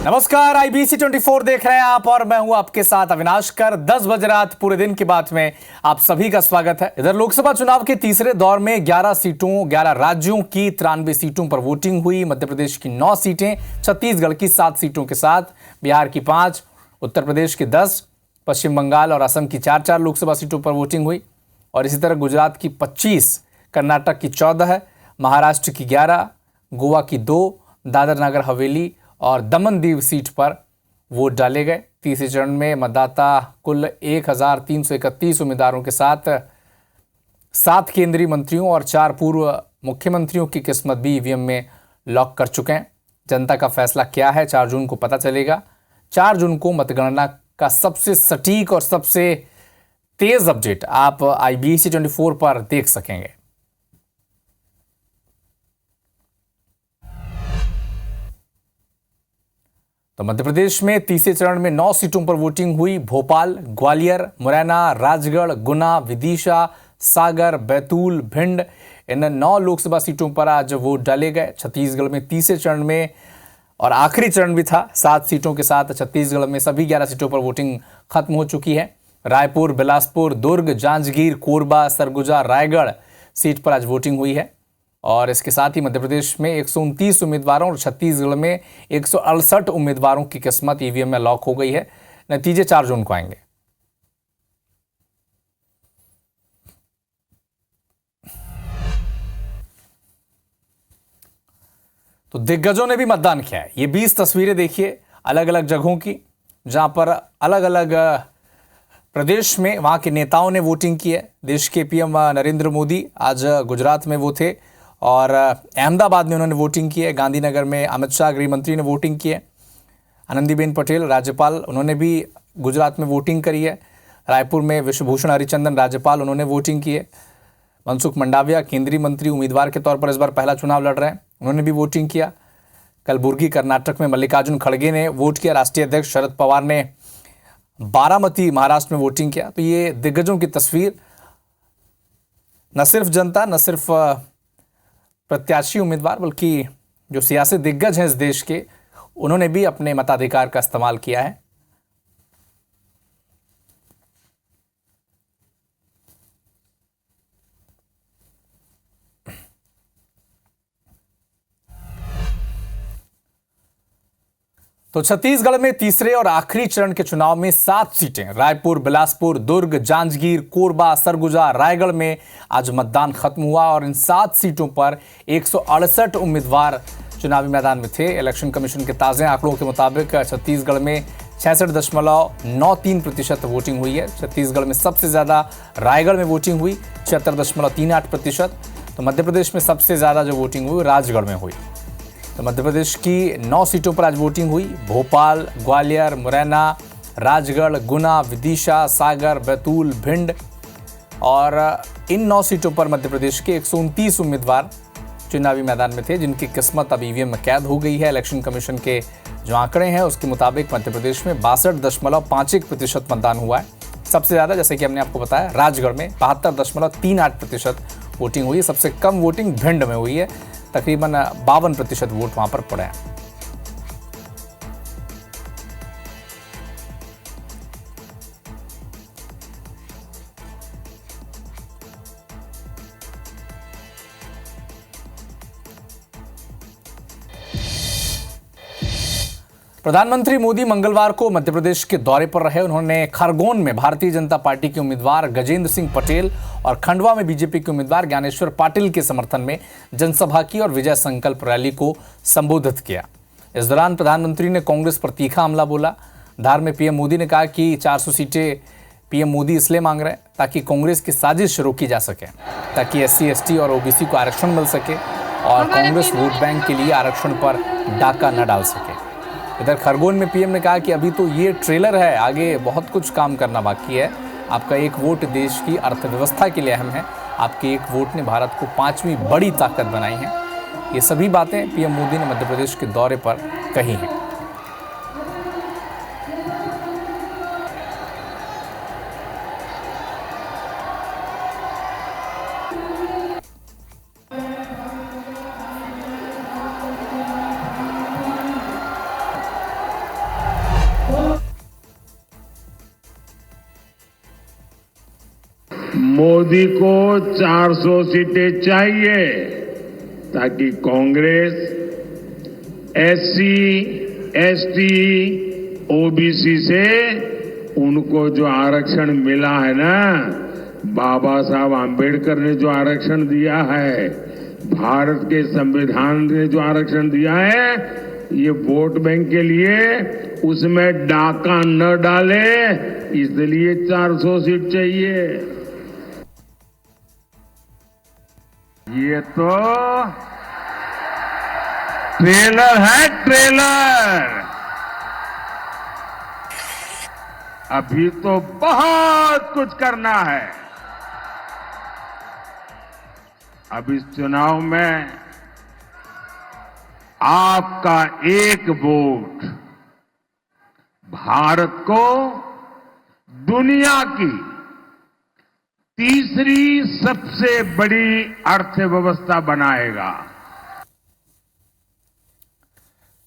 नमस्कार, IBC 24 देख रहे हैं आप और मैं हूं आपके साथ अविनाश कर। 10 बजे रात पूरे दिन की बात में आप सभी का स्वागत है। इधर लोकसभा चुनाव के तीसरे दौर में 11 सीटों 11 राज्यों की 93 सीटों पर वोटिंग हुई। मध्य प्रदेश की 9 सीटें, छत्तीसगढ़ की 7 सीटों के साथ बिहार की 5, उत्तर प्रदेश की 10, पश्चिम बंगाल और असम की 4-4 लोकसभा सीटों पर वोटिंग हुई। और इसी तरह गुजरात की 25, कर्नाटक की 14, महाराष्ट्र की 11, गोवा की 2, दादर नगर हवेली और दमन दीव सीट पर वोट डाले गए। तीसरे चरण में मतदाता कुल 1331 उम्मीदवारों के साथ 7 केंद्रीय मंत्रियों और 4 पूर्व मुख्यमंत्रियों की किस्मत भी ईवीएम में लॉक कर चुके हैं। जनता का फैसला क्या है 4 जून को पता चलेगा। 4 जून को मतगणना का सबसे सटीक और सबसे तेज अपडेट आप IBC 24 पर देख सकेंगे। तो मध्य प्रदेश में तीसरे चरण में 9 सीटों पर वोटिंग हुई। भोपाल, ग्वालियर, मुरैना, राजगढ़, गुना, विदिशा, सागर, बैतूल, भिंड, इन 9 लोकसभा सीटों पर आज वोट डाले गए। छत्तीसगढ़ में तीसरे चरण में और आखिरी चरण भी था 7 सीटों के साथ। छत्तीसगढ़ में सभी 11 सीटों पर वोटिंग खत्म हो चुकी है। रायपुर, बिलासपुर, दुर्ग, जांजगीर, कोरबा, सरगुजा, रायगढ़ सीट पर आज वोटिंग हुई है। और इसके साथ ही मध्य प्रदेश में 129 उम्मीदवारों और छत्तीसगढ़ में 168 उम्मीदवारों की किस्मत ईवीएम में लॉक हो गई है। नतीजे 4 जून को आएंगे। तो दिग्गजों ने भी मतदान किया है। ये 20 तस्वीरें देखिए अलग अलग जगहों की, जहां पर अलग अलग प्रदेश में वहां के नेताओं ने वोटिंग की है। देश के पीएम नरेंद्र मोदी आज गुजरात में वो थे और अहमदाबाद में उन्होंने वोटिंग की है। गांधीनगर में अमित शाह गृह मंत्री ने वोटिंग की है। आनंदीबेन पटेल राज्यपाल, उन्होंने भी गुजरात में वोटिंग करी है। रायपुर में विश्वभूषण हरिचंदन राज्यपाल, उन्होंने वोटिंग की है। मनसुख मंडाविया केंद्रीय मंत्री उम्मीदवार के तौर पर इस बार पहला चुनाव लड़ रहे हैं, उन्होंने भी वोटिंग किया। कलबुर्गी कर्नाटक में मल्लिकार्जुन खड़गे ने वोट किया। राष्ट्रीय अध्यक्ष शरद पवार ने बारामती महाराष्ट्र में वोटिंग किया। तो ये दिग्गजों की तस्वीर, न सिर्फ जनता, न सिर्फ प्रत्याशी उम्मीदवार, बल्कि जो सियासी दिग्गज हैं इस देश के, उन्होंने भी अपने मताधिकार का इस्तेमाल किया है। तो छत्तीसगढ़ में तीसरे और आखिरी चरण के चुनाव में 7 सीटें, रायपुर, बिलासपुर, दुर्ग, जांजगीर, कोरबा, सरगुजा, रायगढ़ में आज मतदान खत्म हुआ और इन 7 सीटों पर 168 उम्मीदवार चुनावी मैदान में थे। इलेक्शन कमीशन के ताजे आंकड़ों के मुताबिक छत्तीसगढ़ में 66.93% वोटिंग हुई है। छत्तीसगढ़ में सबसे ज्यादा रायगढ़ में वोटिंग हुई 76.38%। तो मध्य प्रदेश में सबसे ज्यादा जो वोटिंग हुई राजगढ़ में हुई। तो मध्य प्रदेश की 9 सीटों पर आज वोटिंग हुई। भोपाल, ग्वालियर, मुरैना, राजगढ़, गुना, विदिशा, सागर, बैतूल, भिंड और इन 9 सीटों पर मध्य प्रदेश के 129 उम्मीदवार चुनावी मैदान में थे, जिनकी किस्मत अब ईवीएम में कैद हो गई है। इलेक्शन कमीशन के जो आंकड़े हैं उसके मुताबिक मध्य प्रदेश में 62.51% मतदान हुआ है। सबसे ज़्यादा, जैसे कि हमने आपको बताया, राजगढ़ में 72.38% वोटिंग हुई है। सबसे कम वोटिंग भिंड में हुई है, तकरीबन 52% वोट वहां पर पड़े हैं। प्रधानमंत्री मोदी मंगलवार को मध्य प्रदेश के दौरे पर रहे। उन्होंने खरगोन में भारतीय जनता पार्टी के उम्मीदवार गजेंद्र सिंह पटेल और खंडवा में बीजेपी के उम्मीदवार ज्ञानेश्वर पाटिल के समर्थन में जनसभा की और विजय संकल्प रैली को संबोधित किया। इस दौरान प्रधानमंत्री ने कांग्रेस पर तीखा हमला बोला। धार में पीएम मोदी ने कहा कि 400 सीटें पीएम मोदी इसलिए मांग रहे हैं ताकि कांग्रेस की साजिश रोकी जा सके, ताकि SC, ST और OBC को आरक्षण मिल सके और कांग्रेस वोट बैंक के लिए आरक्षण पर डाका न डाल सके। इधर खरगोन में पीएम ने कहा कि अभी तो ये ट्रेलर है, आगे बहुत कुछ काम करना बाकी है। आपका एक वोट देश की अर्थव्यवस्था के लिए अहम है। आपके एक वोट ने भारत को 5वीं बड़ी ताकत बनाई है। ये सभी बातें पीएम मोदी ने मध्य प्रदेश के दौरे पर कही हैं। मोदी को 400 सीटें चाहिए ताकि कांग्रेस एससी, एसटी, ओबीसी से उनको जो आरक्षण मिला है ना, बाबा साहब आम्बेडकर ने जो आरक्षण दिया है, भारत के संविधान ने जो आरक्षण दिया है, ये वोट बैंक के लिए उसमें डाका न डाले, इसलिए 400 सीट चाहिए। ये तो ट्रेलर है, ट्रेलर। अभी तो बहुत कुछ करना है। अब इस चुनाव में आपका एक वोट भारत को दुनिया की तीसरी सबसे बड़ी अर्थव्यवस्था बनाएगा।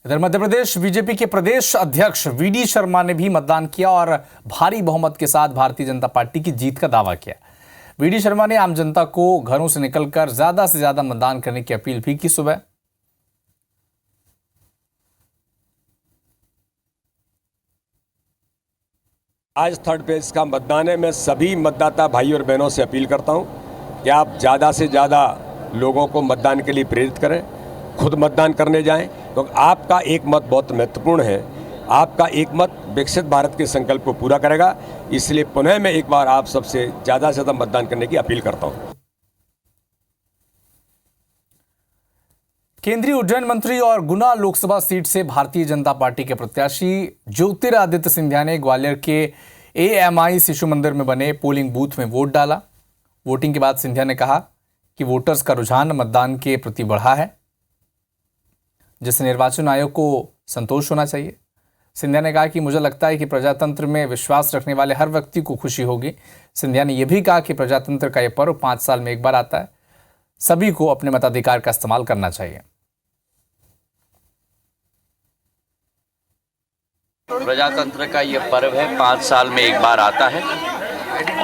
इधर मध्य प्रदेश बीजेपी के प्रदेश अध्यक्ष वीडी शर्मा ने भी मतदान किया और भारी बहुमत के साथ भारतीय जनता पार्टी की जीत का दावा किया। वीडी शर्मा ने आम जनता को घरों से निकलकर ज्यादा से ज्यादा मतदान करने की अपील भी की। सुबह आज थर्ड फेज का मतदान है। मैं सभी मतदाता भाई और बहनों से अपील करता हूं कि आप ज़्यादा से ज़्यादा लोगों को मतदान के लिए प्रेरित करें, खुद मतदान करने जाएं, तो आपका एक मत बहुत महत्वपूर्ण है। आपका एक मत विकसित भारत के संकल्प को पूरा करेगा। इसलिए पुनः मैं एक बार आप सबसे ज़्यादा से ज़्यादा मतदान करने की अपील करता हूं। केंद्रीय उड्डयन मंत्री और गुना लोकसभा सीट से भारतीय जनता पार्टी के प्रत्याशी ज्योतिरादित्य सिंधिया ने ग्वालियर के एएमआई शिशु मंदिर में बने पोलिंग बूथ में वोट डाला। वोटिंग के बाद सिंधिया ने कहा कि वोटर्स का रुझान मतदान के प्रति बढ़ा है, जिससे निर्वाचन आयोग को संतोष होना चाहिए। सिंधिया ने कहा कि मुझे लगता है कि प्रजातंत्र में विश्वास रखने वाले हर व्यक्ति को खुशी होगी। सिंधिया ने यह भी कहा कि प्रजातंत्र का यह पर्व 5 साल में एक बार आता है, सभी को अपने मताधिकार का इस्तेमाल करना चाहिए। प्रजातंत्र का ये पर्व है, 5 साल में एक बार आता है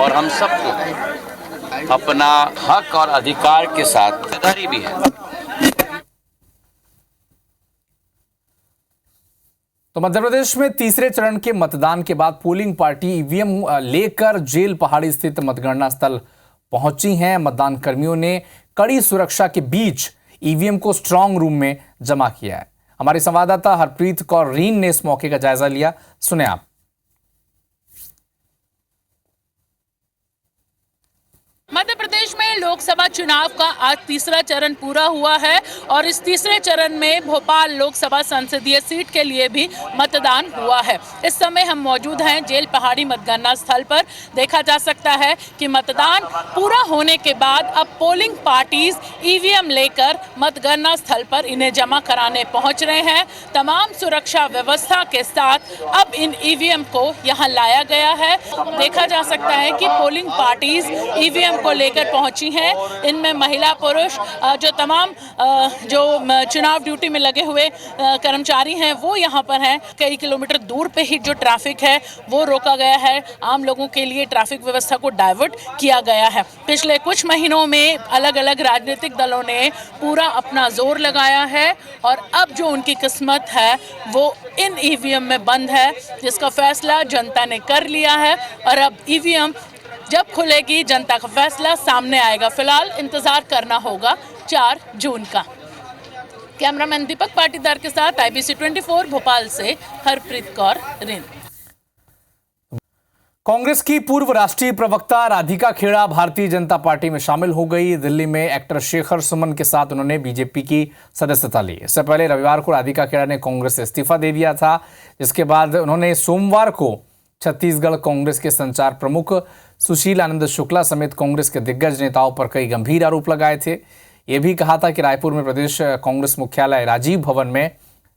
और हम सबको अपना हक और अधिकार के साथ जिम्मेदारी भी है। तो मध्य प्रदेश में तीसरे चरण के मतदान के बाद पोलिंग पार्टी ईवीएम लेकर जेल पहाड़ी स्थित मतगणना स्थल पहुंची हैं। मतदान कर्मियों ने कड़ी सुरक्षा के बीच ईवीएम को स्ट्रांग रूम में जमा किया है। हमारे संवाददाता हरप्रीत कौर रीन ने इस मौके का जायजा लिया, सुने आप। मध्य प्रदेश में लोकसभा चुनाव का आज तीसरा चरण पूरा हुआ है और इस तीसरे चरण में भोपाल लोकसभा संसदीय सीट के लिए भी मतदान हुआ है। इस समय हम मौजूद हैं जेल पहाड़ी मतगणना स्थल पर। देखा जा सकता है कि मतदान पूरा होने के बाद अब पोलिंग पार्टीज ईवीएम लेकर मतगणना स्थल पर इन्हें जमा कराने पहुंच रहे हैं। तमाम सुरक्षा व्यवस्था के साथ अब इन ईवीएम को यहां लाया गया है। देखा जा सकता है कि पोलिंग पार्टीज ईवीएम को लेकर पहुंची हैं। इनमें महिला पुरुष जो तमाम जो चुनाव ड्यूटी में लगे हुए कर्मचारी हैं वो यहां पर हैं। कई किलोमीटर दूर पे ही जो ट्रैफिक है वो रोका गया है। आम लोगों के लिए ट्रैफिक व्यवस्था को डाइवर्ट किया गया है। पिछले कुछ महीनों में अलग अलग राजनीतिक दलों ने पूरा अपना जोर लगाया है और अब जो उनकी किस्मत है वो इन ईवीएम में बंद है, जिसका फैसला जनता ने कर लिया है और अब ईवीएम जब खुलेगी जनता का फैसला सामने आएगा। फिलहाल इंतजार करना होगा 4 जून का। कैमरामैन दीपक पाटीदार के साथ IBC 24 भोपाल से हरप्रीत कौर रीन। कांग्रेस की पूर्व राष्ट्रीय प्रवक्ता राधिका खेड़ा भारतीय जनता पार्टी में शामिल हो गई। दिल्ली में एक्टर शेखर सुमन के साथ उन्होंने बीजेपी की सदस्यता ली। इससे पहले रविवार को राधिका खेड़ा ने कांग्रेस से इस्तीफा दे दिया था, जिसके बाद उन्होंने सोमवार को छत्तीसगढ़ कांग्रेस के संचार प्रमुख सुशील आनंद शुक्ला समेत कांग्रेस के दिग्गज नेताओं पर कई गंभीर आरोप लगाए थे। ये भी कहा था कि रायपुर में प्रदेश कांग्रेस मुख्यालय राजीव भवन में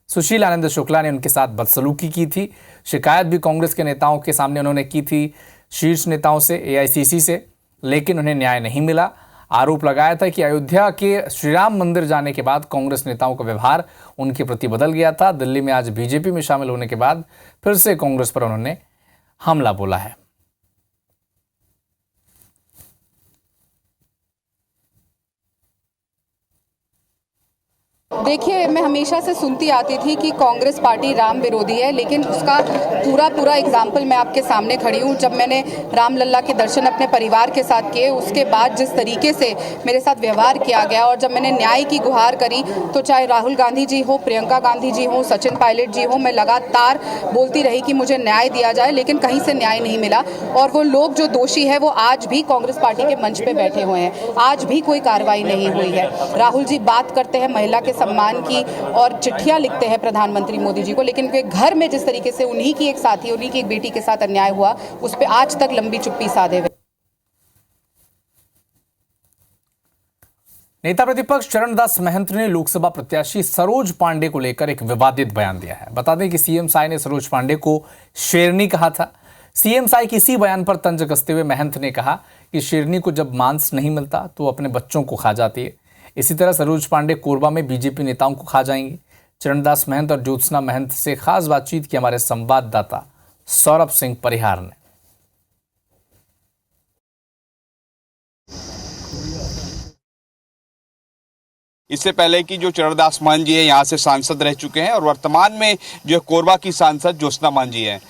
सुशील आनंद शुक्ला ने उनके साथ बदसलूकी की थी। शिकायत भी कांग्रेस के नेताओं के सामने उन्होंने की थी, शीर्ष नेताओं से, AICC से, लेकिन उन्हें न्याय नहीं मिला। आरोप लगाया था कि अयोध्या के श्री राम मंदिर जाने के बाद कांग्रेस नेताओं का व्यवहार उनके प्रति बदल गया था। दिल्ली में आज बीजेपी में शामिल होने के बाद फिर से कांग्रेस पर उन्होंने हमला बोला है। देखिए, मैं हमेशा से सुनती आती थी कि कांग्रेस पार्टी राम विरोधी है, लेकिन उसका पूरा एग्जाम्पल मैं आपके सामने खड़ी हूँ। जब मैंने रामलला के दर्शन अपने परिवार के साथ किए, उसके बाद जिस तरीके से मेरे साथ व्यवहार किया गया और जब मैंने न्याय की गुहार करी, तो चाहे राहुल गांधी जी हो, प्रियंका गांधी जी हो, सचिन पायलट जी हो, मैं लगातार बोलती रही कि मुझे न्याय दिया जाए, लेकिन कहीं से न्याय नहीं मिला। और वो लोग जो दोषी है वो आज भी कांग्रेस पार्टी के मंच पे बैठे हुए हैं, आज भी कोई कार्रवाई नहीं हुई है। राहुल जी बात करते हैं महिला के सम्मान की और चिट्ठियां लिखते हैं प्रधानमंत्री मोदी जी को, लेकिन वे घर में जिस तरीके से उन्हीं की एक साथी, उन्हीं की एक बेटी के साथ अन्याय हुआ, उस पर आज तक लंबी चुप्पी साधे हुए। नेता प्रतिपक्ष चरणदास महंत ने लोकसभा प्रत्याशी सरोज पांडे को लेकर एक विवादित बयान दिया है। बता दें कि सीएम साई ने सरोज पांडे को शेरनी कहा था। सीएम साई के इसी बयान पर तंज कसते हुए महंत ने कहा कि शेरनी को जब मांस नहीं मिलता तो अपने बच्चों को खा जाती है। इसी तरह सरोज पांडे कोरबा में बीजेपी नेताओं को खा जाएंगे। चरणदास महंत और ज्योत्सना महंत से खास बातचीत की हमारे संवाददाता सौरभ सिंह परिहार ने। इससे पहले कि जो चरणदास मान जी है यहाँ से सांसद रह चुके हैं और वर्तमान में जो कोरबा की सांसद ज्योत्सना मान जी हैं।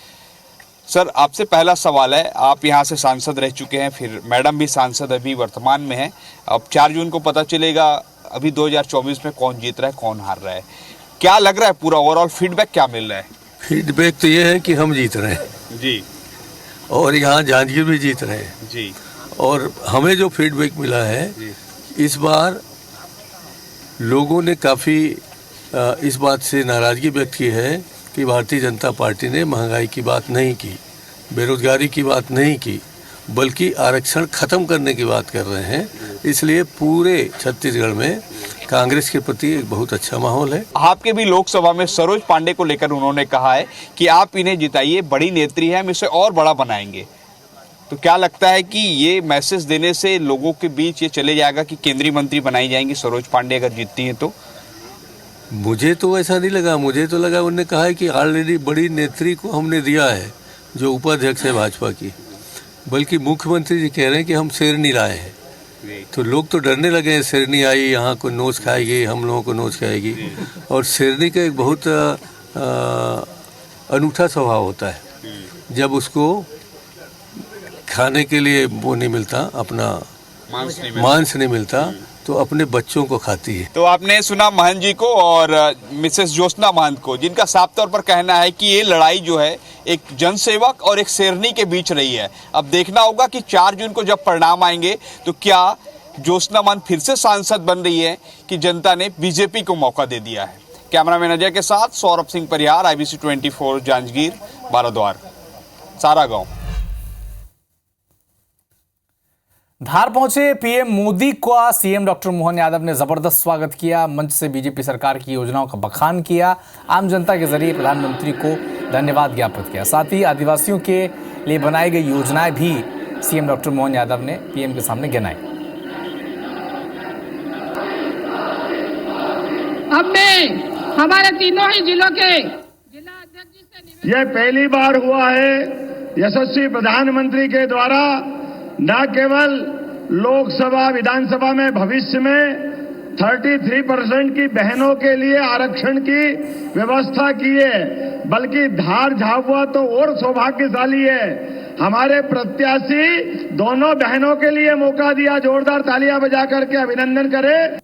सर, आपसे पहला सवाल है, आप यहाँ से सांसद रह चुके हैं, फिर मैडम भी सांसद अभी वर्तमान में हैं। अब 4 जून को पता चलेगा अभी 2024 में कौन जीत रहा है कौन हार रहा है। क्या लग रहा है, पूरा ओवरऑल फीडबैक क्या मिल रहा है? फीडबैक तो ये है कि हम जीत रहे हैं जी, और यहाँ जांजगीर भी जीत रहे हैं जी। और हमें जो फीडबैक मिला है जी। इस बार लोगों ने काफ़ी इस बात से नाराज़गी व्यक्त की है कि भारतीय जनता पार्टी ने महंगाई की बात नहीं की, बेरोजगारी की बात नहीं की, बल्कि आरक्षण खत्म करने की बात कर रहे हैं। इसलिए पूरे छत्तीसगढ़ में कांग्रेस के प्रति एक बहुत अच्छा माहौल है। आपके भी लोकसभा में सरोज पांडे को लेकर उन्होंने कहा है कि आप इन्हें जिताइए, बड़ी नेत्री है, हम इसे और बड़ा बनाएंगे। तो क्या लगता है कि ये मैसेज देने से लोगों के बीच ये चले जाएगा कि केंद्रीय मंत्री बनाई जाएंगी सरोज पांडे अगर जीतती हैं तो? मुझे तो ऐसा नहीं लगा। मुझे तो लगा उन्होंने कहा है कि ऑलरेडी बड़ी नेत्री को हमने दिया है जो उपाध्यक्ष है भाजपा की, बल्कि मुख्यमंत्री जी कह रहे हैं कि हम शेरनी लाए हैं। तो लोग तो डरने लगे हैं, शेरनी आई यहाँ को नोच खाएगी, हम लोगों को नोच खाएगी। और शेरनी का एक बहुत अनूठा स्वभाव होता है। जब उसको खाने के लिए वो नहीं मिलता, अपना मांस नहीं मिलता, तो अपने बच्चों को खाती है। तो आपने सुना महंत जी को और मिसेस ज्योत्सना महंत को, जिनका साफ तौर पर कहना है कि ये लड़ाई जो है एक जनसेवक और एक शेरनी के बीच रही है। अब देखना होगा कि 4 जून को जब परिणाम आएंगे तो क्या ज्योत्सना महंत फिर से सांसद बन रही है कि जनता ने बीजेपी को मौका दे दिया है। कैमरामैन अजय के साथ सौरभ सिंह परिहार, IBC 24 जांजगीर, बाराद्वार, सारा गांव। धार पहुंचे पीएम मोदी का सीएम डॉक्टर मोहन यादव ने जबरदस्त स्वागत किया। मंच से बीजेपी सरकार की योजनाओं का बखान किया। आम जनता के जरिए प्रधानमंत्री को धन्यवाद ज्ञापित किया। साथ ही आदिवासियों के लिए बनाई गई योजनाएं भी सीएम डॉक्टर मोहन यादव ने पीएम के सामने गिनाई। हमने हमारे तीनों ही जिलों के जिला अध्यक्ष जी से यह पहली बार हुआ है यशस्वी प्रधानमंत्री के द्वारा न केवल लोकसभा विधानसभा में भविष्य में 33% की बहनों के लिए आरक्षण की व्यवस्था की है, बल्कि धार झाबुआ तो और सौभाग्यशाली है। हमारे प्रत्याशी दोनों बहनों के लिए मौका दिया। जोरदार तालियां बजा करके अभिनंदन करें।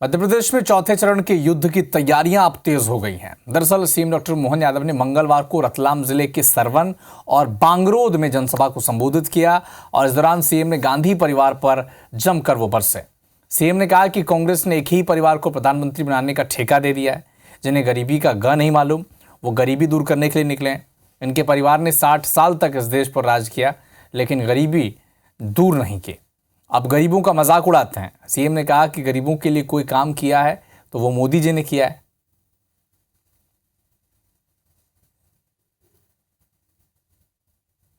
मध्य प्रदेश में चौथे चरण के युद्ध की तैयारियां अब तेज हो गई हैं। दरअसल सीएम डॉक्टर मोहन यादव ने मंगलवार को रतलाम जिले के सरवन और बांगरोद में जनसभा को संबोधित किया और इस दौरान सीएम ने गांधी परिवार पर जमकर वो बरसे। सीएम ने कहा कि कांग्रेस ने एक ही परिवार को प्रधानमंत्री बनाने का ठेका दे दिया है। जिन्हें गरीबी का ग नहीं मालूम, वो गरीबी दूर करने के लिए निकले हैं। इनके परिवार ने 60 साल तक इस देश पर राज किया, लेकिन गरीबी दूर नहीं की। अब गरीबों का मजाक उड़ाते हैं। सीएम ने कहा कि गरीबों के लिए कोई काम किया है तो वो मोदी जी ने किया है।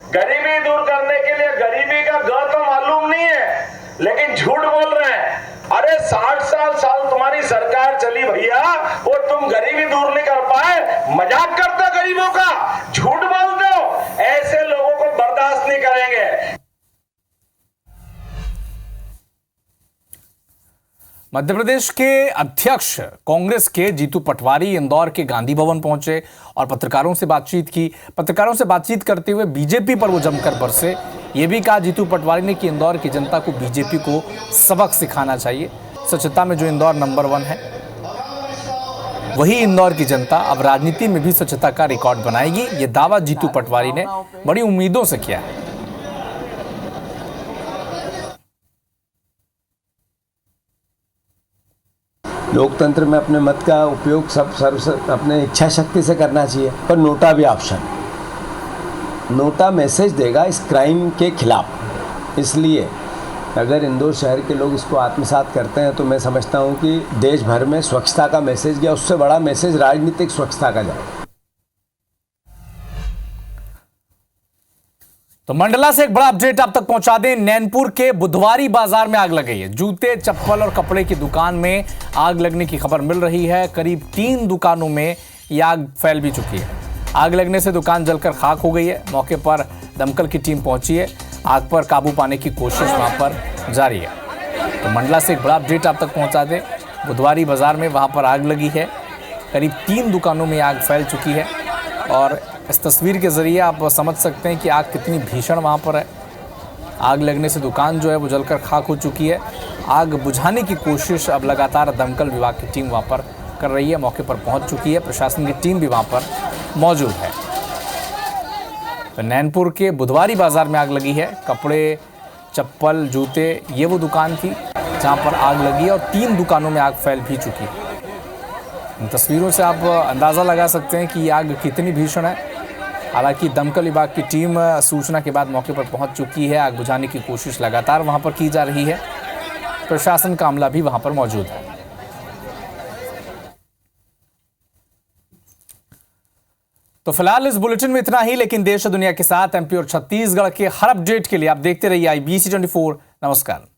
गरीबी दूर लेकिन झूठ बोल रहे हैं। अरे 60 साल तुम्हारी सरकार चली भैया, वो तुम गरीबी दूर नहीं कर पाए, मजाक करते हो गरीबों का, झूठ बोलते हो, ऐसे लोगों को बर्दाश्त नहीं करेंगे। मध्य प्रदेश के अध्यक्ष कांग्रेस के जीतू पटवारी इंदौर के गांधी भवन पहुंचे और पत्रकारों से बातचीत की। पत्रकारों से बातचीत करते हुए बीजेपी पर वो जमकर बरसे। ये भी कहा जीतू पटवारी ने कि इंदौर की जनता को बीजेपी को सबक सिखाना चाहिए। स्वच्छता में जो इंदौर नंबर 1 है, वही इंदौर की जनता अब राजनीति में भी स्वच्छता का रिकॉर्ड बनाएगी। ये दावा जीतू पटवारी ने बड़ी उम्मीदों से किया है। लोकतंत्र में अपने मत का उपयोग सब अपने इच्छा शक्ति से करना चाहिए, पर नोटा भी ऑप्शन, नोटा मैसेज देगा इस क्राइम के खिलाफ। इसलिए अगर इंदौर शहर के लोग इसको आत्मसात करते हैं तो मैं समझता हूं कि देश भर में स्वच्छता का मैसेज गया, उससे बड़ा मैसेज राजनीतिक स्वच्छता का जाए। तो मंडला से एक बड़ा अपडेट आप तक पहुंचा दें। नैनपुर के बुधवारी बाजार में आग लग गई है। जूते, चप्पल और कपड़े की दुकान में आग लगने की खबर मिल रही है। करीब 3 दुकानों में यह आग फैल भी चुकी है। आग लगने से दुकान जलकर खाक हो गई है। मौके पर दमकल की टीम पहुंची है। आग पर काबू पाने की कोशिश वहां पर जारी है। तो मंडला से एक बड़ा अपडेट आप तक पहुंचा दें। बुधवारी बाजार में वहां पर आग लगी है। करीब 3 दुकानों में आग फैल चुकी है और इस तस्वीर के जरिए आप समझ सकते हैं कि आग कितनी भीषण वहां पर है। आग लगने से दुकान जो है वो जलकर खाक हो चुकी है। आग बुझाने की कोशिश अब लगातार दमकल विभाग की टीम वहां पर कर रही है। मौके पर पहुंच चुकी है। प्रशासन की टीम भी वहां पर मौजूद है। तो नैनपुर के बुधवारी बाजार में आग लगी है। कपड़े, चप्पल, जूते, ये वो दुकान थी जहां पर आग लगी है और 3 दुकानों में आग फैल भी चुकी है। इन तस्वीरों से आप अंदाज़ा लगा सकते हैं कि ये आग कितनी भीषण है। हालांकि दमकल विभाग की टीम सूचना के बाद मौके पर पहुंच चुकी है। आग बुझाने की कोशिश लगातार वहां पर की जा रही है। प्रशासन का अमला भी वहां पर मौजूद है। तो फिलहाल इस बुलेटिन में इतना ही, लेकिन देश और दुनिया के साथ एमपी और छत्तीसगढ़ के हर अपडेट के लिए आप देखते रहिए IBC 24। नमस्कार।